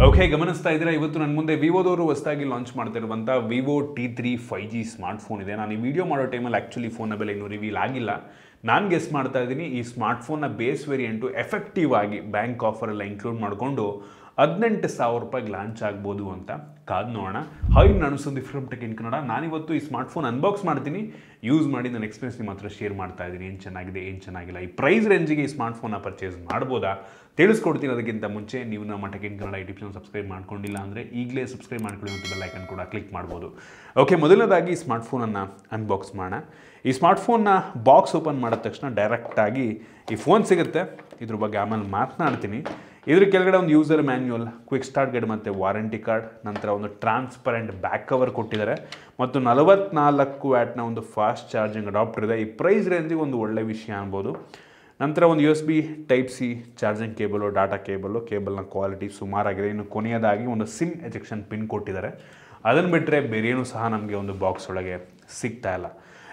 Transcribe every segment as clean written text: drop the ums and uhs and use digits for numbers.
Okay, ಗಮನಿಸ್ತಾ ಇದ್ದೀರಾ, ಇವತ್ತು ನನ್ನ ಮುಂದೆ ವಿವೋದವರು ಹೊಸದಾಗಿ launch ಮಾಡ್ತಿರುವಂಥ Vivo T3 5G smartphone ಇದೆ. ನಾನು ಈ ವಿಡಿಯೋ ಮಾಡೋ ಟೈಮಲ್ಲಿ ಆ್ಯಕ್ಚುಲಿ ಫೋನ್ನ ಬೆಲೆ ಇನ್ನೂ ರಿವೀಲ್ ಆಗಿಲ್ಲ. ನಾನು ಗೆಸ್ ಮಾಡ್ತಾ ಇದ್ದೀನಿ ಈ ಸ್ಮಾರ್ಟ್ಫೋನ್ನ ಬೇಸ್ ವೇರಿಯಂಟು ಎಫೆಕ್ಟಿವ್ ಆಗಿ ಬ್ಯಾಂಕ್ ಆಫರ್ ಎಲ್ಲ ಇನ್ಕ್ಲೂಡ್ ಮಾಡಿಕೊಂಡು 18,000 ರೂಪಾಯಿಗೆ ಲಾಂಚ್ ಆಗ್ಬೋದು ಅಂತ ಕಾದು ನೋಡೋಣ. ಹಾಯ್, ನಾನು Sandeep from tech in Kannada. ನಾನಿವತ್ತು ಈ ಸ್ಮಾರ್ಟ್ಫೋನ್ ಅನ್ಬಾಕ್ಸ್ ಮಾಡ್ತೀನಿ, ಯೂಸ್ ಮಾಡಿ ನನ್ನ ಎಕ್ಸ್ಪೀರಿಯನ್ಸ್ ನಿಮ್ಮ ಹತ್ರ ಶೇರ್ ಮಾಡ್ತಾ ಇದ್ದೀನಿ. ಏನು ಚೆನ್ನಾಗಿದೆ, ಏನು ಚೆನ್ನಾಗಿಲ್ಲ, ಈ ಪ್ರೈಸ್ ರೇಂಜಿಗೆ ಈ ಸ್ಮಾರ್ಟ್ಫೋನ್ನ ಪರ್ಚೇಸ್ ಮಾಡ್ಬೋದಾ ತಿಳಿಸ್ಕೊಡ್ತೀನಿ. ಅದಕ್ಕಿಂತ ಮುಂಚೆ ನೀವು ನಮ್ಮ tech in Kannada YouTube channel subscribe ಮಾಡ್ಕೊಂಡಿಲ್ಲ ಅಂದರೆ ಈಗಲೇ ಸಬ್ಸ್ಕ್ರೈಬ್ ಮಾಡ್ಕೊಳ್ಳಿ ಮತ್ತು ಬೆಲ್ ಐಕನ್ ಕೂಡ ಕ್ಲಿಕ್ ಮಾಡ್ಬೋದು. ಓಕೆ, ಮೊದಲನೇದಾಗಿ ಈ ಸ್ಮಾರ್ಟ್ಫೋನನ್ನು ಅನ್ಬಾಕ್ಸ್ ಮಾಡೋಣ. ಈ ಸ್ಮಾರ್ಟ್ಫೋನ್ನ ಬಾಕ್ಸ್ ಓಪನ್ ಮಾಡಿದ ತಕ್ಷಣ ಡೈರೆಕ್ಟಾಗಿ ಈ ಫೋನ್ ಸಿಗುತ್ತೆ. ಇದ್ರ ಬಗ್ಗೆ ಆಮೇಲೆ ಮಾತನಾಡ್ತೀನಿ. ಇದ್ರ ಕೆಳಗಡೆ ಒಂದು user manual, quick start guide ಮತ್ತು ವಾರಂಟಿ ಕಾರ್ಡ್, ನಂತರ ಒಂದು ಟ್ರಾನ್ಸ್ಪರೆಂಟ್ ಬ್ಯಾಕ್ ಕವರ್ ಕೊಟ್ಟಿದ್ದಾರೆ ಮತ್ತು 44 ವ್ಯಾಟ್ನ ಒಂದು ಫಾಸ್ಟ್ ಚಾರ್ಜಿಂಗ್ ಅಡಾಪ್ಟರ್ ಇದೆ. ಈ ಪ್ರೈಸ್ ರೇಂಜಿಗೆ ಒಂದು ಒಳ್ಳೆ ವಿಷಯ ಅನ್ಬೋದು. ನಂತರ ಒಂದು USB Type C charging cable, data ಕೇಬಲ್ನ ಕ್ವಾಲಿಟಿ ಸುಮಾರಾಗಿದೆ. ಇನ್ನು ಕೊನೆಯದಾಗಿ ಒಂದು ಸಿಮ್ ಎಜೆಕ್ಷನ್ ಪಿನ್ ಕೊಟ್ಟಿದ್ದಾರೆ. ಅದನ್ನು ಬಿಟ್ಟರೆ ಬೇರೇನೂ ಸಹ ನಮಗೆ ಒಂದು ಬಾಕ್ಸ್ ಒಳಗೆ ಸಿಗ್ತಾ ಇಲ್ಲ.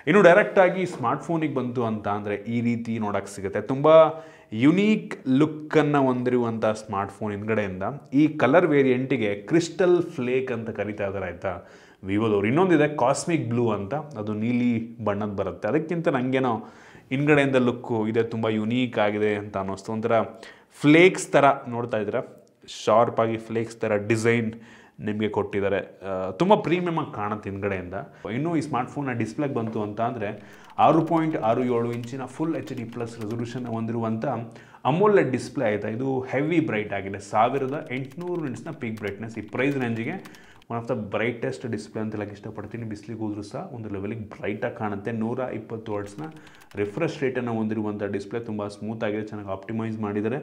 ಇನ್ನು ಡೈರೆಕ್ಟಾಗಿ ಸ್ಮಾರ್ಟ್ಫೋನಿಗೆ ಬಂತು ಅಂತ ಅಂದರೆ ಈ ರೀತಿ ನೋಡೋಕ್ಕೆ ಸಿಗುತ್ತೆ. ತುಂಬ ಯುನೀಕ್ ಲುಕ್ಕನ್ನು ಹೊಂದಿರುವಂಥ ಸ್ಮಾರ್ಟ್ಫೋನ್ ಹಿಂದ್ಗಡೆಯಿಂದ ಈ ಕಲರ್ ವೇರಿಯಂಟಿಗೆ ಕ್ರಿಸ್ಟಲ್ ಫ್ಲೇಕ್ ಅಂತ ಕರಿತಾ ಇದ್ದಾರೆ ಆಯಿತಾ ವಿವೋದವ್ರು. ಇನ್ನೊಂದಿದೆ ಕಾಸ್ಮಿಕ್ ಬ್ಲೂ ಅಂತ, ಅದು ನೀಲಿ ಬಣ್ಣದ ಬರುತ್ತೆ. ಅದಕ್ಕಿಂತ ನನಗೇನೋ ಹಿಂದ್ಗಡೆಯಿಂದ ಲುಕ್ಕು ಇದೆ, ತುಂಬ ಯುನೀಕ್ ಆಗಿದೆ ಅಂತ ಅನ್ನಿಸ್ತು. ಒಂಥರ ಫ್ಲೇಕ್ಸ್ ಥರ ನೋಡ್ತಾ ಇದ್ದೀರಾ, ಶಾರ್ಪಾಗಿ ಫ್ಲೇಕ್ಸ್ ಥರ ಡಿಸೈನ್ ನಿಮಗೆ ಕೊಟ್ಟಿದ್ದಾರೆ. ತುಂಬ ಪ್ರೀಮಿಯಮ್ ಆಗಿ ಕಾಣುತ್ತೆ ಹಿಂದ್ಗಡೆಯಿಂದ. ಇನ್ನೂ ಈ ಸ್ಮಾರ್ಟ್ಫೋನ್ನ ಡಿಸ್ಪ್ಲೇಗೆ ಬಂತು ಅಂತ ಅಂದರೆ 6.67 ಇಂಚಿನ ಫುಲ್ HD+ ರೆಸೊಲ್ಯೂಷನ್ ಹೊಂದಿರುವಂಥ ಅಮೋಲೆಡ್ ಡಿಸ್ಪ್ಲೇ ಆಯಿತಾ. ಇದು ಹೆವಿ ಬ್ರೈಟ್ ಆಗಿದೆ, 1800 ನಿಟ್ಸ್ನ ಪೀಕ್ ಬ್ರೈಟ್ನೆಸ್. ಈ ಪ್ರೈಸ್ ರೇಂಜಿಗೆ one of the brightest display ಅಂತ ಹೇಳಕ್ಕೆ ಇಷ್ಟಪಡ್ತೀನಿ. ಬಿಸಿಲಿಗೆ ಹೋದ್ರೂ ಸಹ ಒಂದು ಲೆವೆಲಿಗೆ ಬ್ರೈಟಾಗಿ ಕಾಣುತ್ತೆ. 120 ಹರ್ಟ್ಸ್ನ ರಿಫ್ರೆಶ್ ರೇಟನ್ನು ಹೊಂದಿರುವಂಥ ಡಿಸ್ಪ್ಲೇ, ತುಂಬ ಸ್ಮೂತಾಗಿದೆ, ಚೆನ್ನಾಗಿ ಆಪ್ಟಿಮೈಸ್ ಮಾಡಿದ್ದಾರೆ.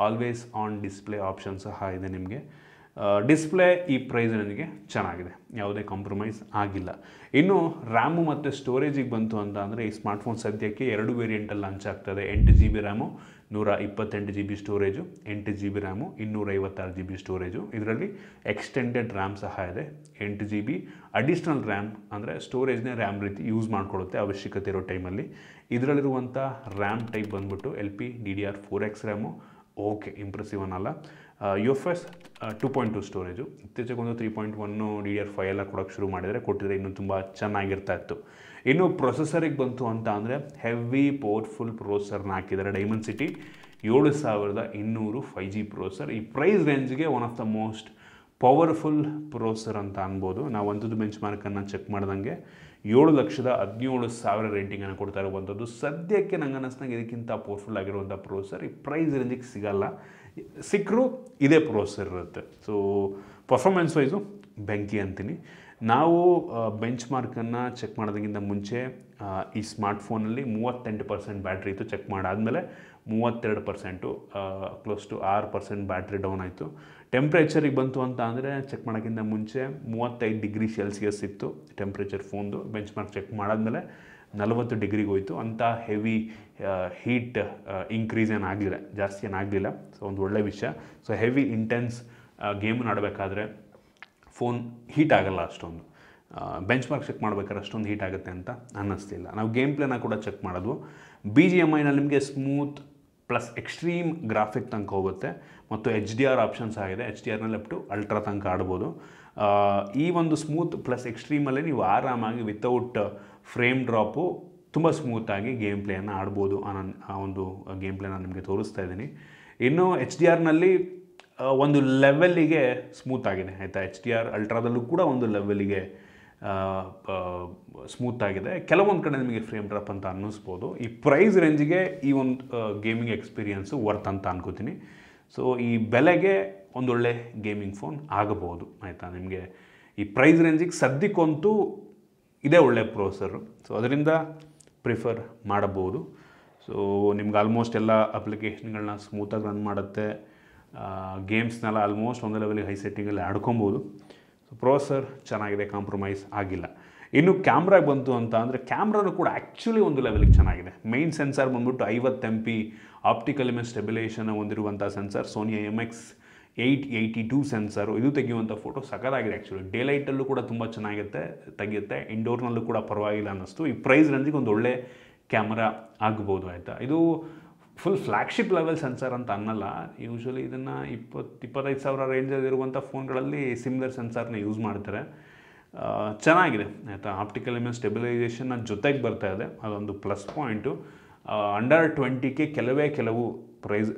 ಆಲ್ವೇಸ್ ಆನ್ ಡಿಸ್ಪ್ಲೇ ಆಪ್ಷನ್ ಸಹ ಇದೆ ನಿಮಗೆ. ಡಿಸ್ಪ್ಲೇ ಈ ಪ್ರೈಸ್ ರೇಂಜ್ಗೆ ಚೆನ್ನಾಗಿದೆ, ಯಾವುದೇ ಕಾಂಪ್ರಮೈಸ್ ಆಗಿಲ್ಲ. ಇನ್ನು ರ್ಯಾಮು ಮತ್ತು ಸ್ಟೋರೇಜಿಗೆ ಬಂತು ಅಂತ ಅಂದರೆ ಈ ಸ್ಮಾರ್ಟ್ಫೋನ್ ಸದ್ಯಕ್ಕೆ 2 ವೇರಿಯಂಟಲ್ಲಿ ಲಾಂಚ್ ಆಗ್ತದೆ. 8GB RAM, 128GB storage, 8GB RAM, 256GB storage. ಇದರಲ್ಲಿ ಎಕ್ಸ್ಟೆಂಡೆಡ್ ರ್ಯಾಮ್ ಸಹ ಇದೆ. 8GB ಅಡಿಷ್ನಲ್ ರ್ಯಾಮ್ ಅಂದರೆ ಸ್ಟೋರೇಜ್ನೇ ರ್ಯಾಮ್ ರೀತಿ ಯೂಸ್ ಮಾಡ್ಕೊಳ್ಳುತ್ತೆ ಅವಶ್ಯಕತೆ ಇರೋ ಟೈಮಲ್ಲಿ. ಇದರಲ್ಲಿರುವಂಥ ರ್ಯಾಮ್ ಟೈಪ್ ಬಂದ್ಬಿಟ್ಟು LPDDR4X ರ್ಯಾಮು. ಓಕೆ, ಇಂಪ್ರೆಸಿವ್ ಅನ್ನಲ್ಲ. UFS 2.2 storage. ಇತ್ತೀಚೆಗೆ ಒಂದು 3.1 DDR5 ಎಲ್ಲ ಕೊಡೋಕ್ಕೆ ಶುರು ಕೊಟ್ಟಿದ್ರೆ ಇನ್ನೂ ತುಂಬ ಚೆನ್ನಾಗಿರ್ತಾ ಇತ್ತು. ಇನ್ನು ಪ್ರೊಸೆಸರಿಗೆ ಬಂತು ಅಂತ ಅಂದರೆ ಹೆವಿ ಪವರ್ಫುಲ್ ಪ್ರೊಸೆಸರ್ನ ಹಾಕಿದ್ದಾರೆ. Dimensity 7200 5G processor. ಈ ಪ್ರೈಸ್ ರೇಂಜ್ಗೆ one of the most powerful processor ಅಂತ ಅನ್ಬೋದು. ನಾವು ಅಂಥದ್ದು ಬೆಂಚ್ ಮಾರ್ಕನ್ನು ಚೆಕ್ ಮಾಡ್ದಂಗೆ 7,17,000 ರೇಟಿಂಗನ್ನು ಕೊಡ್ತಾ ಇರುವಂಥದ್ದು. ಸದ್ಯಕ್ಕೆ ನಂಗೆ ಅನ್ನಿಸ್ದಂಗೆ ಇದಕ್ಕಿಂತ ಪವರ್ಫುಲ್ ಆಗಿರುವಂಥ ಪ್ರೊಸೆಸರ್ ಈ ಪ್ರೈಸ್ ರೇಂಜಿಗೆ ಸಿಗಲ್ಲ. ಸಿಕ್ಕರೂ ಇದೇ ಪ್ರೊಸೆಸರ್ ಇರುತ್ತೆ. ಸೊ ಪರ್ಫಾರ್ಮೆನ್ಸ್ ವೈಸು ಬೆಂಕಿ ಅಂತೀನಿ. ನಾವು ಬೆಂಚ್ ಮಾರ್ಕನ್ನು ಚೆಕ್ ಮಾಡೋದಕ್ಕಿಂತ ಮುಂಚೆ ಈ ಸ್ಮಾರ್ಟ್ಫೋನಲ್ಲಿ 38% ಬ್ಯಾಟ್ರಿ ಇತ್ತು. ಚೆಕ್ ಮಾಡಾದಮೇಲೆ 32%, ಕ್ಲೋಸ್ ಟು 6% ಬ್ಯಾಟ್ರಿ ಡೌನ್ ಆಯಿತು. ಟೆಂಪ್ರೇಚರಿಗೆ ಬಂತು ಅಂತ ಅಂದರೆ ಚೆಕ್ ಮಾಡೋಕ್ಕಿಂತ ಮುಂಚೆ 35 ಡಿಗ್ರಿ ಸೆಲ್ಸಿಯಸ್ ಇತ್ತು ಟೆಂಪ್ರೇಚರ್ ಫೋನ್ದು. ಬೆಂಚ್ ಮಾರ್ಕ್ ಚೆಕ್ ಮಾಡಾದಮೇಲೆ 40 ಡಿಗ್ರಿಗೆ ಹೋಯಿತು. ಅಂಥ ಹೆವಿ ಹೀಟ್ ಇನ್ಕ್ರೀಸ್ ಏನಾಗಲಿಲ್ಲ, ಜಾಸ್ತಿ ಏನಾಗಲಿಲ್ಲ. ಸೊ ಒಂದು ಒಳ್ಳೆ ವಿಷಯ. ಸೊ ಹೆವಿ ಇಂಟೆನ್ಸ್ ಗೇಮನ್ನು ಆಡಬೇಕಾದ್ರೆ ಫೋನ್ ಹೀಟ್ ಆಗಲ್ಲ ಅಷ್ಟೊಂದು. ಬೆಂಚ್ ಮಾರ್ಕ್ ಚೆಕ್ ಮಾಡ್ಬೇಕಾದ್ರೆ ಅಷ್ಟೊಂದು ಹೀಟ್ ಆಗುತ್ತೆ ಅಂತ ಅನ್ನಿಸ್ತಿಲ್ಲ. ನಾವು ಗೇಮ್ ಪ್ಲೇನ ಕೂಡ ಚೆಕ್ ಮಾಡಿದ್ವು. BGMIನಲ್ಲಿ ನಿಮಗೆ ಸ್ಮೂತ್ ಪ್ಲಸ್ ಎಕ್ಸ್ಟ್ರೀಮ್ ಗ್ರಾಫಿಕ್ ತನಕ ಹೋಗುತ್ತೆ ಮತ್ತು HDR ಆಪ್ಷನ್ಸ್ ಆಗಿದೆ. HDRನಲ್ಲಿ ಅಪ್ ಟು ಅಲ್ಟ್ರಾ ತನಕ ಆಡ್ಬೋದು. ಈ ಒಂದು ಸ್ಮೂತ್ ಪ್ಲಸ್ ಎಕ್ಸ್ಟ್ರೀಮಲ್ಲೇ ನೀವು ಆರಾಮಾಗಿ ವಿತೌಟ್ ಫ್ರೇಮ್ ಡ್ರಾಪು ತುಂಬ ಸ್ಮೂತಾಗಿ ಗೇಮ್ ಪ್ಲೇಯನ್ನು ಆಡ್ಬೋದು ಆ ಒಂದು ಗೇಮ್ ಪ್ಲೇನ ನಿಮಗೆ ತೋರಿಸ್ತಾ ಇದ್ದೀನಿ. ಇನ್ನು HDRನಲ್ಲಿ ಒಂದು ಲೆವೆಲ್ಲಿಗೆ ಸ್ಮೂತ್ ಆಗಿದೆ ಆಯಿತಾ. HDR ಅಲ್ಟ್ರಾದಲ್ಲೂ ಕೂಡ ಒಂದು ಲೆವೆಲಿಗೆ ಸ್ಮೂತ್ ಆಗಿದೆ. ಕೆಲವೊಂದು ಕಡೆ ನಿಮಗೆ ಫ್ರೇಮ್ ಡ್ರಾಪ್ ಅಂತ ಅನ್ನಿಸ್ಬೋದು. ಈ ಪ್ರೈಸ್ ರೇಂಜಿಗೆ ಈ ಒಂದು ಗೇಮಿಂಗ್ ಎಕ್ಸ್ಪೀರಿಯನ್ಸು ವರ್ತ್ ಅಂತ ಅನ್ಕೋತೀನಿ. ಸೊ ಈ ಬೆಲೆಗೆ ಒಂದೊಳ್ಳೆ ಗೇಮಿಂಗ್ ಫೋನ್ ಆಗಬಹುದು ಆಯಿತಾ. ನಿಮಗೆ ಈ ಪ್ರೈಸ್ ರೇಂಜಿಗೆ ಸದ್ಯಕ್ಕಂತೂ ಇದೇ ಒಳ್ಳೆ ಪ್ರೊಸೆಸರು. ಸೊ ಅದರಿಂದ ಪ್ರಿಫರ್ ಮಾಡಬಹುದು. ಸೊ ನಿಮ್ಗೆ ಆಲ್ಮೋಸ್ಟ್ ಎಲ್ಲ ಅಪ್ಲಿಕೇಶನ್ಗಳನ್ನ ಸ್ಮೂತಾಗಿ ರನ್ ಮಾಡುತ್ತೆ. ಗೇಮ್ಸ್ನೆಲ್ಲ ಆಲ್ಮೋಸ್ಟ್ ಒಂದು ಲೆವೆಲಿಗೆ ಹೈ ಸೆಟ್ಟಿಂಗಲ್ಲಿ ಆಡ್ಕೊಬೋದು. ಸೊ ಪ್ರೊಸೆಸರ್ ಚೆನ್ನಾಗಿದೆ, ಕಾಂಪ್ರಮೈಸ್ ಆಗಿಲ್ಲ. ಇನ್ನು ಕ್ಯಾಮ್ರಾಗೆ ಬಂತು ಅಂತ ಅಂದರೆ ಕ್ಯಾಮ್ರಾನು ಕೂಡ ಆ್ಯಕ್ಚುಲಿ ಒಂದು ಲೆವೆಲಿಗೆ ಚೆನ್ನಾಗಿದೆ. ಮೈನ್ ಸೆನ್ಸರ್ ಬಂದ್ಬಿಟ್ಟು 50 MP ಆಪ್ಟಿಕಲ್ ಇಮೇಜ್ ಸ್ಟೆಬಿಲೈಸೇಷನ್ ಹೊಂದಿರುವಂಥ ಸೆನ್ಸರ್. Sony IMX882 sensor. ಇದು ತೆಗೆಯುವಂಥ ಫೋಟೋ ಸಖತ್ತಾಗಿದೆ ಆ್ಯಕ್ಚುಲಿ. ಡೇ ಲೈಟಲ್ಲೂ ಕೂಡ ತುಂಬ ಚೆನ್ನಾಗಿರುತ್ತೆ, ತೆಗೆಯುತ್ತೆ. ಇಂಡೋರ್ನಲ್ಲೂ ಕೂಡ ಪರವಾಗಿಲ್ಲ ಅನ್ನಿಸ್ತು. ಈ ಪ್ರೈಸ್ ರೇಂಜಿಗೆ ಒಂದು ಒಳ್ಳೆ ಕ್ಯಾಮ್ರಾ ಆಗ್ಬೋದು ಆಯಿತಾ. ಇದು ಫುಲ್ ಫ್ಲ್ಯಾಗ್ಶಿಪ್ ಲೆವೆಲ್ ಸೆನ್ಸರ್ ಅಂತ ಅನ್ನಲ್ಲ. ಯೂಶ್ವಲಿ ಇದನ್ನು 20-25 ಸಾವಿರ ರೇಂಜಲ್ಲಿರುವಂಥ ಫೋನ್ಗಳಲ್ಲಿ ಸಿಮಿಲರ್ ಸೆನ್ಸರ್ನ ಯೂಸ್ ಮಾಡ್ತಾರೆ. ಚೆನ್ನಾಗಿದೆ ಆಯಿತಾ. ಆಪ್ಟಿಕಲ್ ಇಮೇಜ್ ಸ್ಟೆಬಿಲೈಸೇಷನ್ನ ಜೊತೆಗೆ ಬರ್ತಾ ಇದೆ, ಅದೊಂದು ಪ್ಲಸ್ ಪಾಯಿಂಟು. ಅಂಡರ್ 20K ಕೆಲವು ಪ್ರೈಸ್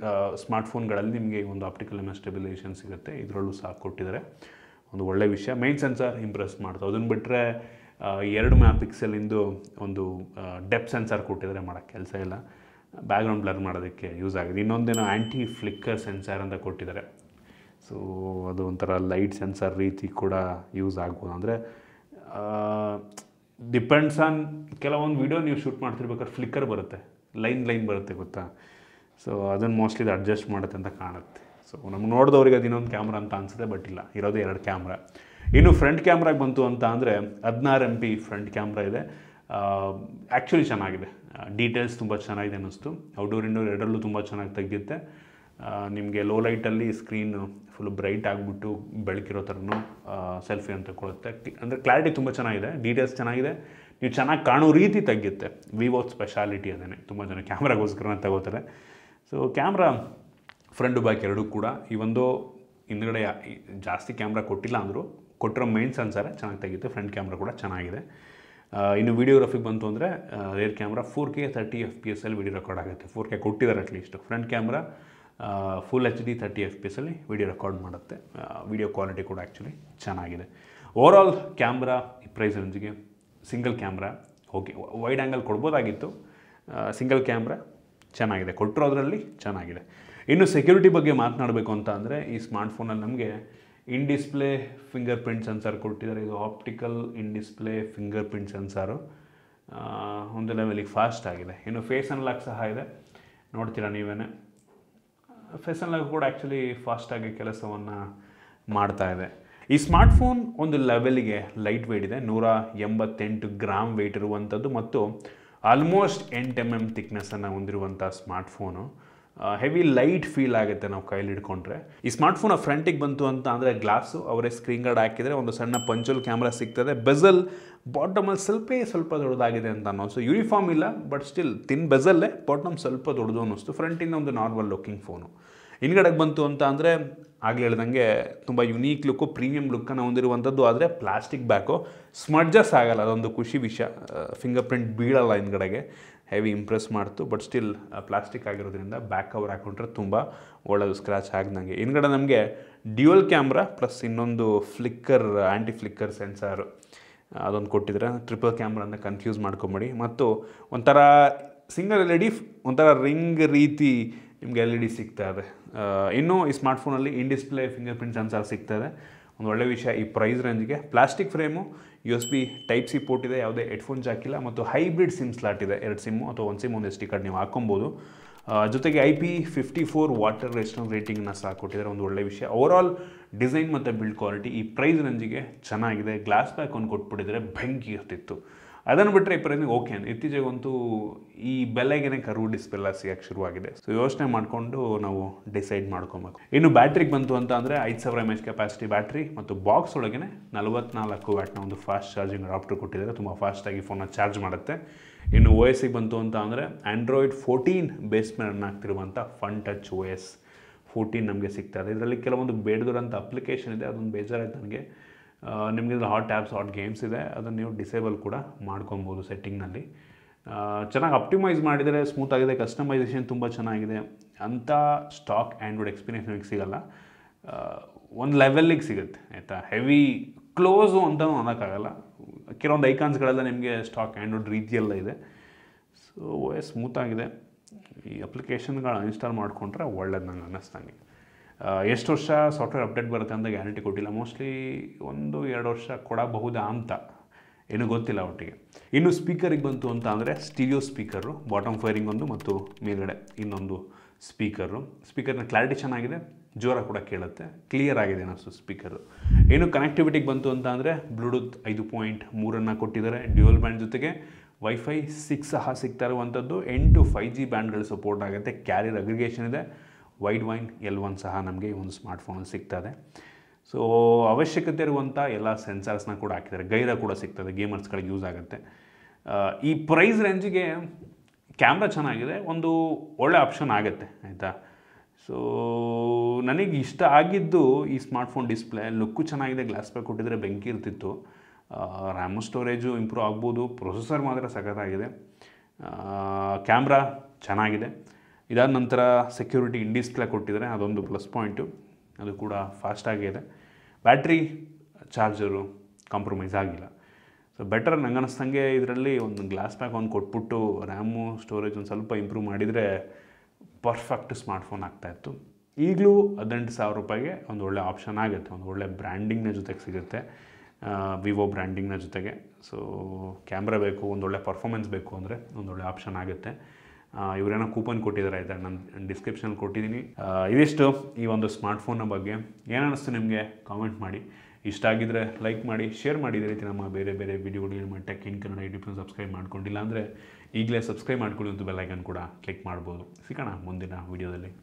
ಸ್ಮಾರ್ಟ್ಫೋನ್ಗಳಲ್ಲಿ ನಿಮಗೆ ಒಂದು ಆಪ್ಟಿಕಲ್ ಇಮೇಜ್ ಸ್ಟೆಬಿಲೈಸೇಷನ್ ಸಿಗುತ್ತೆ, ಇದರಲ್ಲೂ ಸಹ ಕೊಟ್ಟಿದ್ದಾರೆ, ಒಂದು ಒಳ್ಳೆಯ ವಿಷಯ. ಮೈನ್ ಸೆನ್ಸರ್ ಇಂಪ್ರೆಸ್ ಮಾಡ್ತಾವೆ. ಅದನ್ನು ಬಿಟ್ಟರೆ 2 MP ಒಂದು ಡೆಪ್ ಸೆನ್ಸರ್ ಕೊಟ್ಟಿದ್ದಾರೆ, ಮಾಡೋಕ್ಕೆ ಕೆಲಸ ಇಲ್ಲ, ಬ್ಯಾಕ್ಗ್ರೌಂಡ್ ಬ್ಲರ್ ಮಾಡೋದಕ್ಕೆ ಯೂಸ್ ಆಗಿದೆ. ಇನ್ನೊಂದೇನೋ ಆ್ಯಂಟಿ ಫ್ಲಿಕ್ಕರ್ ಸೆನ್ಸರ್ ಅಂತ ಕೊಟ್ಟಿದ್ದಾರೆ. ಸೊ ಅದು ಒಂಥರ ಲೈಟ್ ಸೆನ್ಸರ್ ರೀತಿ ಕೂಡ ಯೂಸ್ ಆಗ್ಬೋದು. ಅಂದರೆ ಡಿಪೆಂಡ್ಸ್ ಆನ್ ಕೆಲವೊಂದು ವೀಡಿಯೋ ನೀವು ಶೂಟ್ ಮಾಡ್ತಿರ್ಬೇಕಾದ್ರೆ ಫ್ಲಿಕ್ಕರ್ ಬರುತ್ತೆ, ಲೈನ್ ಬರುತ್ತೆ ಗೊತ್ತಾ. ಸೊ ಅದನ್ನು ಮೋಸ್ಟ್ಲಿ ಇದು ಅಡ್ಜಸ್ಟ್ ಮಾಡುತ್ತೆ ಅಂತ ಕಾಣುತ್ತೆ. ಸೊ ನಮ್ಗೆ ನೋಡಿದವ್ರಿಗೆ ಅದು ಇನ್ನೊಂದು ಕ್ಯಾಮ್ರಾ ಅಂತ ಅನಿಸುತ್ತೆ, ಬಟ್ ಇಲ್ಲ, ಇರೋದೇ 2 ಕ್ಯಾಮ್ರಾ. ಇನ್ನು ಫ್ರಂಟ್ ಕ್ಯಾಮ್ರಾಗೆ ಬಂತು ಅಂತ ಅಂದರೆ 16 MP ಫ್ರಂಟ್ ಕ್ಯಾಮ್ರಾ ಇದೆ. ಆ್ಯಕ್ಚುಲಿ ಚೆನ್ನಾಗಿದೆ, ಡೀಟೇಲ್ಸ್ ತುಂಬ ಚೆನ್ನಾಗಿದೆ ಅನ್ನಿಸ್ತು. ಔಟ್ಡೋರ್ ಇಂಡೋರ್ ಎರಡರಲ್ಲೂ ತುಂಬ ಚೆನ್ನಾಗಿ ತೆಗೆಯುತ್ತೆ. ನಿಮಗೆ ಲೋ ಲೈಟಲ್ಲಿ ಸ್ಕ್ರೀನು ಫುಲ್ ಬ್ರೈಟ್ ಆಗಿಬಿಟ್ಟು ಬೆಳಕಿರೋ ಥರನೂ ಸೆಲ್ಫಿ ಅಂತ ಕೊಡುತ್ತೆ. ಅಂದರೆ ಕ್ಲಾರಿಟಿ ತುಂಬ ಚೆನ್ನಾಗಿದೆ, ಡೀಟೇಲ್ಸ್ ಚೆನ್ನಾಗಿದೆ, ನೀವು ಚೆನ್ನಾಗಿ ಕಾಣೋ ರೀತಿ ತೆಗೆಯುತ್ತೆ. ವಿವೋ ಸ್ಪೆಷಾಲಿಟಿ ಅದೇ, ತುಂಬ ಜನ ಕ್ಯಾಮ್ರಾಗೋಸ್ಕರನೇ ತಗೋತಾರೆ. ಸೊ ಕ್ಯಾಮ್ರಾ ಫ್ರಂಟ್ ಬ್ಯಾಕ್ ಎರಡೂ ಕೂಡ ಈ ಒಂದು ಹಿಂದ್ಗಡೆ ಜಾಸ್ತಿ ಕ್ಯಾಮ್ರಾ ಕೊಟ್ಟಿಲ್ಲ ಅಂದರೂ ಕೊಟ್ಟಿರೋ ಮೈನ್ ಸೆನ್ಸರೇ ಚೆನ್ನಾಗಿ ತೆಗೆಯುತ್ತೆ. ಫ್ರಂಟ್ ಕ್ಯಾಮ್ರಾ ಕೂಡ ಚೆನ್ನಾಗಿದೆ. ಇನ್ನು ವೀಡಿಯೋಗ್ರಫಿಗೆ ಬಂತು ಅಂದರೆ rear camera 4K 30 FPS video record ಆಗುತ್ತೆ. 4K ಕೊಟ್ಟಿದ್ದಾರೆ at least. Front camera full HD 30 FPS video record ಮಾಡುತ್ತೆ. ವೀಡಿಯೋ ಕ್ವಾಲಿಟಿ ಕೂಡ ಆ್ಯಕ್ಚುಲಿ ಚೆನ್ನಾಗಿದೆ. ಓವರಾಲ್ ಕ್ಯಾಮ್ರಾ ಈ ಪ್ರೈಸ್ ರೇಂಜಿಗೆ single camera okay, wide angle ಕೊಡ್ಬೋದಾಗಿತ್ತು, ಸಿಂಗಲ್ ಕ್ಯಾಮ್ರಾ ಚೆನ್ನಾಗಿದೆ, ಕೊಟ್ಟಿರೋದ್ರಲ್ಲಿ ಚೆನ್ನಾಗಿದೆ. ಇನ್ನು ಸೆಕ್ಯೂರಿಟಿ ಬಗ್ಗೆ ಮಾತನಾಡಬೇಕು ಅಂತ ಅಂದರೆ ಈ ಸ್ಮಾರ್ಟ್ಫೋನಲ್ಲಿ ನಮಗೆ ಇನ್ ಡಿಸ್ಪ್ಲೇ ಫಿಂಗರ್ ಪ್ರಿಂಟ್ ಸೆನ್ಸರ್ ಕೊಟ್ಟಿದ್ದಾರೆ. ಇದು ಆಪ್ಟಿಕಲ್ ಇನ್ ಡಿಸ್ಪ್ಲೇ ಫಿಂಗರ್ ಪ್ರಿಂಟ್ ಸೆನ್ಸಾರು ಒಂದು ಲೆವೆಲಿಗೆ ಫಾಸ್ಟ್ ಆಗಿದೆ. ಇನ್ನು ಫೇಸ್ ಅನ್ಲಾಕ್ ಸಹ ಇದೆ, ನೋಡ್ತೀರಾ ನೀವೇ. ಫೇಸ್ ಅನ್ಲಾಕ್ ಕೂಡ ಆ್ಯಕ್ಚುಲಿ ಫಾಸ್ಟಾಗಿ ಕೆಲಸವನ್ನು ಮಾಡ್ತಾ ಇದೆ. ಈ ಸ್ಮಾರ್ಟ್ಫೋನ್ ಒಂದು ಲೆವೆಲಿಗೆ ಲೈಟ್ ವೆಯ್ಟ್ ಇದೆ, 188 ಗ್ರಾಮ್ ವೆಯ್ಟ್ ಇರುವಂಥದ್ದು ಮತ್ತು ಆಲ್ಮೋಸ್ಟ್ 8 mm ಥಿಕ್ನೆಸ್ಸನ್ನು ಹೊಂದಿರುವಂಥ ಸ್ಮಾರ್ಟ್ಫೋನು. ಹೆವಿ ಲೈಟ್ ಫೀಲ್ ಆಗುತ್ತೆ ನಾವು ಕೈಲಿ ಹಿಡ್ಕೊಂಡ್ರೆ. ಈ ಸ್ಮಾರ್ಟ್ಫೋನ್ ಫ್ರಂಟಿಗೆ ಬಂತು ಅಂತ ಅಂದರೆ ಗ್ಲಾಸು ಅವರೇ ಸ್ಕ್ರೀನ್ ಗಾರ್ಡ್ ಹಾಕಿದರೆ ಒಂದು ಸಣ್ಣ ಪಂಚಲ್ ಕ್ಯಾಮ್ರಾ ಸಿಗ್ತದೆ. ಬೆಜಲ್ ಬಾಟಮಲ್ಲಿ ಸ್ವಲ್ಪ ದೊಡ್ಡದಾಗಿದೆ ಅಂತ ಅನ್ನಿಸ್ತು. ಯೂನಿಫಾರ್ಮ್ ಇಲ್ಲ, ಬಟ್ ಸ್ಟಿಲ್ ತಿನ್ ಬೆಜಲ್ಲೇ ಬಾಟಮ್ ಸ್ವಲ್ಪ ದೊಡ್ಡದು ಅನ್ನಿಸ್ತು. ಫ್ರಂಟಿಂದ ಒಂದು ನಾರ್ಮಲ್ ಲುಕ್ಕಿಂಗ್ ಫೋನು. ಹಿಂದ್ಗಡೆಗೆ ಬಂತು ಅಂತ ಅಂದರೆ ಆಗಲೇ ಹೇಳ್ದಂಗೆ ತುಂಬ ಯುನೀಕ್ ಲುಕ್ಕು, ಪ್ರೀಮಿಯಂ ಲುಕ್ಕನ್ನು ಹೊಂದಿರುವಂಥದ್ದು. ಆದರೆ ಪ್ಲಾಸ್ಟಿಕ್ ಬ್ಯಾಕು ಸ್ಮಡ್ಜಸ್ ಆಗಲ್ಲ, ಅದೊಂದು ಖುಷಿ ವಿಷಯ. ಫಿಂಗರ್ ಪ್ರಿಂಟ್ ಬೀಳಲ್ಲ ಹಿಂದ್ಗಡೆಗೆ, ಹೆವಿ ಇಂಪ್ರೆಸ್ ಮಾಡ್ತು. ಬಟ್ ಸ್ಟಿಲ್ ಪ್ಲಾಸ್ಟಿಕ್ ಆಗಿರೋದ್ರಿಂದ ಬ್ಯಾಕ್ ಕವರ್ ಹಾಕೊಂಡ್ರೆ ತುಂಬ ಒಳ್ಳೆಯದು, ಸ್ಕ್ರ್ಯಾಚ್ ಆಗ್ದಂಗೆ. ಹಿಂದ್ಗಡೆ ನಮಗೆ ಡ್ಯುಯಲ್ ಕ್ಯಾಮ್ರಾ ಪ್ಲಸ್ ಇನ್ನೊಂದು ಫ್ಲಿಕ್ಕರ್ ಆ್ಯಂಟಿ ಫ್ಲಿಕ್ಕರ್ ಸೆನ್ಸಾರು ಅದೊಂದು ಕೊಟ್ಟಿದ್ರೆ. ಟ್ರಿಪಲ್ ಕ್ಯಾಮ್ರಾ ಅಂತ ಕನ್ಫ್ಯೂಸ್ ಮಾಡ್ಕೊಂಬೇಡಿ. ಮತ್ತು ಒಂಥರ ಸಿಂಗಲ್ LED ಒಂಥರ ರಿಂಗ್ ರೀತಿ ನಿಮಗೆ LED ಸಿಗ್ತಾ ಇದೆ. ಇನ್ನೂ ಈ ಸ್ಮಾರ್ಟ್ಫೋನಲ್ಲಿ in display fingerprint sensor ಸಿಗ್ತದೆ, ಒಂದು ಒಳ್ಳೆ ವಿಷಯ ಈ ಪ್ರೈಸ್ ರೇಂಜ್ಗೆ. Plastic frame, USB Type-C port ಇದೆ, ಯಾವುದೇ ಹೆಡ್ಫೋನ್ ಜಾಕ್ ಇಲ್ಲ ಮತ್ತು ಹೈಬ್ರಿಡ್ ಸಿಮ್ ಸ್ಲಾಟ್ ಇದೆ. 2 ಸಿಮ್ಮು ಅಥವಾ 1 ಸಿಮ್ ಒಂದು SD ಕಾರ್ಡ್ ನೀವು ಹಾಕೊಬೋದು. ಜೊತೆಗೆ IP54 ವಾಟರ್ ರೆಸಿಸ್ಟೆನ್ಸ್ ರೇಟಿಂಗ್ನ ಸಹ ಕೊಟ್ಟಿದ್ದಾರೆ, ಒಂದು ಒಳ್ಳೆ ವಿಷಯ. ಓವರಾಲ್ ಡಿಸೈನ್ ಮತ್ತು ಬಿಲ್ಡ್ ಕ್ವಾಲಿಟಿ ಈ ಪ್ರೈಸ್ ರೇಂಜಿಗೆ ಚೆನ್ನಾಗಿದೆ. ಗ್ಲಾಸ್ ಬ್ಯಾಕ್ ಒಂದು ಕೊಟ್ಬಿಟ್ಟಿದ್ರೆ ಬೆಂಕಿ ಇರ್ತಿತ್ತು. ಅದನ್ನು ಬಿಟ್ಟರೆ ಈ ಪ್ರೈಸ್ಗೆ ಓಕೆ. ಇತ್ತೀಚೆಗಂತೂ ಈ ಬೆಲೆಗೆ ಕರ್ವ್ ಡಿಸ್ಪ್ಲೇ ಎಲ್ಲ ಸಿಗೋಕ್ಕೆ ಶುರುವಾಗಿದೆ. ಸೊ ಯೋಚನೆ ಮಾಡಿಕೊಂಡು ನಾವು ಡಿಸೈಡ್ ಮಾಡ್ಕೊಬೇಕು. ಇನ್ನು ಬ್ಯಾಟ್ರಿಗೆ ಬಂತು ಅಂತ ಅಂದರೆ 5000 mAh ಕೆಪಾಸಿಟಿ ಬ್ಯಾಟ್ರಿ ಮತ್ತು ಬಾಕ್ಸ್ ಒಳಗೆ 44 ವ್ಯಾಟ್ನ ಒಂದು ಫಾಸ್ಟ್ ಚಾರ್ಜಿಂಗ್ ಅಡಾಪ್ಟರ್ ಕೊಟ್ಟಿದ್ದಾರೆ, ತುಂಬ ಫಾಸ್ಟಾಗಿ ಫೋನ್ನ ಚಾರ್ಜ್ ಮಾಡುತ್ತೆ. ಇನ್ನು OS ಬಂತು ಅಂತ ಅಂದರೆ Android 14 ಬೇಸ್ ಮೇಲೆ ರನ್ ಆಗ್ತಿರುವಂಥ ಫನ್ ಟಚ್ OS 14 ನಮಗೆ ಸಿಗ್ತಾ ಇದೆ. ಇದರಲ್ಲಿ ಕೆಲವೊಂದು ಬೇಡದಿರೋಂಥ ಅಪ್ಲಿಕೇಶನ್ ಇದೆ, ಅದೊಂದು ಬೇಜಾರಾಯ್ತು ನನಗೆ. ನಿಮಗೆ ಹಾಟ್ ಆ್ಯಪ್ಸ್, ಹಾಟ್ ಗೇಮ್ಸ್ ಇದೆ, ಅದನ್ನು ನೀವು ಡಿಸೇಬಲ್ ಕೂಡ ಮಾಡ್ಕೊಬೋದು ಸೆಟ್ಟಿಂಗ್ನಲ್ಲಿ. ಚೆನ್ನಾಗಿ ಅಪ್ಟಿಮೈಸ್ ಮಾಡಿದರೆ ಸ್ಮೂತಾಗಿದೆ, ಕಸ್ಟಮೈಸೇಷನ್ ತುಂಬ ಚೆನ್ನಾಗಿದೆ. ಅಂಥ ಸ್ಟಾಕ್ ಆ್ಯಂಡ್ರಾಯ್ಡ್ ಎಕ್ಸ್ಪೀರಿಯನ್ಸ್ ನಿಮಗೆ ಸಿಗೋಲ್ಲ, ಒಂದು ಲೆವೆಲ್ಲಿಗೆ ಸಿಗುತ್ತೆ ಆಯಿತಾ. ಹೆವಿ ಕ್ಲೋಸು ಅಂತಲೂ ಅನ್ನೋಕ್ಕಾಗಲ್ಲ. ಕೆಲವೊಂದು ಐಕಾನ್ಸ್ಗಳೆಲ್ಲ ನಿಮಗೆ ಸ್ಟಾಕ್ ಆ್ಯಂಡ್ರಾಯ್ಡ್ ರೀತಿಯೆಲ್ಲ ಇದೆ. So OS ಸ್ಮೂತಾಗಿದೆ. ಈ ಅಪ್ಲಿಕೇಶನ್ಗಳು ಇನ್ಸ್ಟಾಲ್ ಮಾಡಿಕೊಂಡ್ರೆ ಒಳ್ಳೇದು ನಂಗೆ ಅನ್ನಿಸ್ದಂಗೆ. ಎಷ್ಟು ವರ್ಷ ಸಾಫ್ಟ್ವೇರ್ ಅಪ್ಡೇಟ್ ಬರುತ್ತೆ ಅಂತ ಗ್ಯಾರಂಟಿ ಕೊಟ್ಟಿಲ್ಲ, ಮೋಸ್ಟ್ಲಿ 1-2 ವರ್ಷ ಕೊಡಬಹುದಾ ಅಂತ, ಏನೂ ಗೊತ್ತಿಲ್ಲ ಒಟ್ಟಿಗೆ. ಇನ್ನು ಸ್ಪೀಕರಿಗೆ ಬಂತು ಅಂತ ಅಂದರೆ ಸ್ಟೀರಿಯೋ ಸ್ಪೀಕರು, ಬಾಟಮ್ ಫೈರಿಂಗ್ ಒಂದು ಮತ್ತು ಮೇಲ್ಗಡೆ ಇನ್ನೊಂದು ಸ್ಪೀಕರು. ಸ್ಪೀಕರ್ನ ಕ್ಲಾರಿಟಿ ಚೆನ್ನಾಗಿದೆ, ಜೋರ ಕೂಡ ಕೇಳುತ್ತೆ, ಕ್ಲಿಯರ್ ಆಗಿದೆ ಅನ್ನಿಸ್ತು ಸ್ಪೀಕರು. ಇನ್ನು ಕನೆಕ್ಟಿವಿಟಿಗೆ ಬಂತು ಅಂತ ಅಂದರೆ ಬ್ಲೂಟೂತ್ 5.3 ಕೊಟ್ಟಿದ್ದಾರೆ. ಡ್ಯುಯಲ್ ಬ್ಯಾಂಡ್ ಜೊತೆಗೆ Wi-Fi 6 ಸಹ ಸಿಗ್ತಾ ಇರುವಂಥದ್ದು. 8 5G ಬ್ಯಾಂಡ್ಗಳು ಸಪೋರ್ಟ್ ಆಗುತ್ತೆ. ಕ್ಯಾರಿಯರ್ ಅಗ್ರಿಗೇಷನ್ ಇದೆ. ವೈಡ್ ವೈನ್ L1 ಸಹ ನಮಗೆ ಈ ಒಂದು ಸ್ಮಾರ್ಟ್ಫೋನಲ್ಲಿ ಸಿಗ್ತದೆ. ಸೊ ಅವಶ್ಯಕತೆ ಇರುವಂಥ ಎಲ್ಲ ಸೆನ್ಸರ್ಸ್ನ ಕೂಡ ಹಾಕಿದ್ದಾರೆ. ಗೈರ ಕೂಡ ಸಿಗ್ತದೆ, ಗೇಮರ್ಸ್ಗಳಿಗೆ ಯೂಸ್ ಆಗುತ್ತೆ. ಈ ಪ್ರೈಸ್ ರೇಂಜಿಗೆ ಕ್ಯಾಮ್ರಾ ಚೆನ್ನಾಗಿದೆ, ಒಂದು ಒಳ್ಳೆ ಆಪ್ಷನ್ ಆಗುತ್ತೆ ಆಯಿತಾ. ಸೊ ನನಗೆ ಇಷ್ಟ ಆಗಿದ್ದು ಈ ಸ್ಮಾರ್ಟ್ಫೋನ್ ಡಿಸ್ಪ್ಲೇ ಲುಕ್ಕು ಚೆನ್ನಾಗಿದೆ, ಗ್ಲಾಸ್ ಬ್ಯಾಕ್ ಕೊಟ್ಟಿದ್ರೆ ಬೆಂಕಿ ಇರ್ತಿತ್ತು. ರ್ಯಾಮು ಸ್ಟೋರೇಜು ಇಂಪ್ರೂವ್ ಆಗ್ಬೋದು, ಪ್ರೊಸೆಸರ್ ಮಾತ್ರ ಸಖತ್ತಾಗಿದೆ, ಕ್ಯಾಮ್ರಾ ಚೆನ್ನಾಗಿದೆ. ಇದಾದ ನಂತರ ಸೆಕ್ಯೂರಿಟಿ ಇನ್ ಡಿಸ್ಪ್ಲೇ ಕೊಟ್ಟಿದ್ದಾರೆ, ಅದೊಂದು ಪ್ಲಸ್ ಪಾಯಿಂಟು, ಅದು ಕೂಡ ಫಾಸ್ಟಾಗಿದೆ. ಬ್ಯಾಟ್ರಿ ಚಾರ್ಜರು ಕಾಂಪ್ರಮೈಸ್ ಆಗಿಲ್ಲ. ಸೊ ಬೆಟರ್ ನಂಗೆ ಅನ್ನಿಸ್ದಂಗೆ ಇದರಲ್ಲಿ ಒಂದು ಗ್ಲಾಸ್ ಬ್ಯಾಕ್ ಒಂದು ಕೊಟ್ಬಿಟ್ಟು ರ್ಯಾಮು ಸ್ಟೋರೇಜ್ ಒಂದು ಸ್ವಲ್ಪ ಇಂಪ್ರೂವ್ ಮಾಡಿದರೆ ಪರ್ಫೆಕ್ಟ್ ಸ್ಮಾರ್ಟ್ಫೋನ್ ಆಗ್ತಾಯಿತ್ತು. ಈಗಲೂ 18,000 ರೂಪಾಯಿಗೆ ಒಂದು ಒಳ್ಳೆ ಆಪ್ಷನ್ ಆಗುತ್ತೆ, ಒಂದು ಒಳ್ಳೆ ಬ್ರ್ಯಾಂಡಿಂಗ್ನ ಜೊತೆಗೆ ಸಿಗುತ್ತೆ, ವಿವೋ ಬ್ರ್ಯಾಂಡಿಂಗ್ನ ಜೊತೆಗೆ. ಸೊ ಕ್ಯಾಮ್ರಾ ಬೇಕು, ಒಂದೊಳ್ಳೆ ಪರ್ಫಾಮೆನ್ಸ್ ಬೇಕು ಅಂದರೆ ಒಂದೊಳ್ಳೆ ಆಪ್ಷನ್ ಆಗುತ್ತೆ. ಇವರೇನೋ ಕೂಪನ್ ಕೊಟ್ಟಿದ್ದಾರೆ ಆಯಿತಾ, ನಾನು ಡಿಸ್ಕ್ರಿಪ್ಷನಲ್ಲಿ ಕೊಟ್ಟಿದ್ದೀನಿ. ಇದಿಷ್ಟು ಈ ಒಂದು ಸ್ಮಾರ್ಟ್ಫೋನ್ನ ಬಗ್ಗೆ. ಏನು ಅನ್ನಿಸ್ತು ನಿಮಗೆ ಕಾಮೆಂಟ್ ಮಾಡಿ. ಇಷ್ಟ ಆಗಿದ್ದರೆ ಲೈಕ್ ಮಾಡಿ, ಶೇರ್ ಮಾಡಿ. ಇದೇ ರೀತಿ ನಮ್ಮ ಬೇರೆ ಬೇರೆ ವೀಡಿಯೋಗಳು ನಮ್ಮ ಟೆಕ್ ಇನ್ ಕನ್ನಡ ಯೂಟ್ಯೂಬ್ನ ಸಬ್ಸ್ಕ್ರೈಬ್ ಮಾಡ್ಕೊಂಡಿಲ್ಲ ಅಂದರೆ ಈಗಲೇ ಸಬ್ಸ್ಕ್ರೈಬ್ ಮಾಡ್ಕೊಳ್ಳಿ, ಒಂದು ಬೆಲ್ ಐಕನ್ ಕೂಡ ಕ್ಲಿಕ್ ಮಾಡ್ಬೋದು. ಸಿಗೋಣ ಮುಂದಿನ ವೀಡಿಯೋದಲ್ಲಿ.